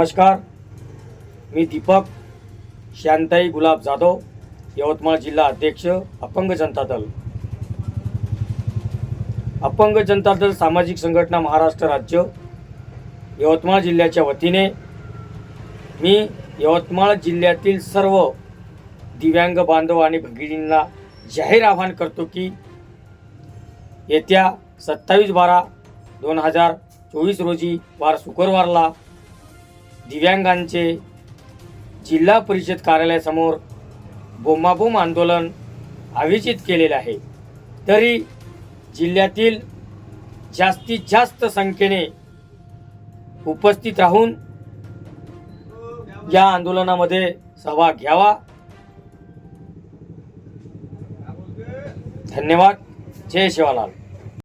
नमस्कार, मी दीपक शांताई गुलाब जाधव, यवतमाळ जिल्हा अध्यक्ष, अपंग जनता दल. अपंग जनता दल सामाजिक संघटना महाराष्ट्र राज्य यवतमाळ जिल्ह्याच्या वतीने मी यवतमाळ जिल्ह्यातील सर्व दिव्यांग बांधव आणि भगिनींना जाहीर आवाहन करतो की येत्या 27/12/2024 रोजी वार शुक्रवारला दिव्यांगांचे जिल्हा परिषद कार्यालयासमोर बोंबाबोंब आंदोलन आयोजित केलेले आहे. तरी जिल्ह्यातील जास्तीत जास्त संख्येने उपस्थित राहून या आंदोलनामध्ये सहभाग घ्यावा. धन्यवाद. जय शिवलाल.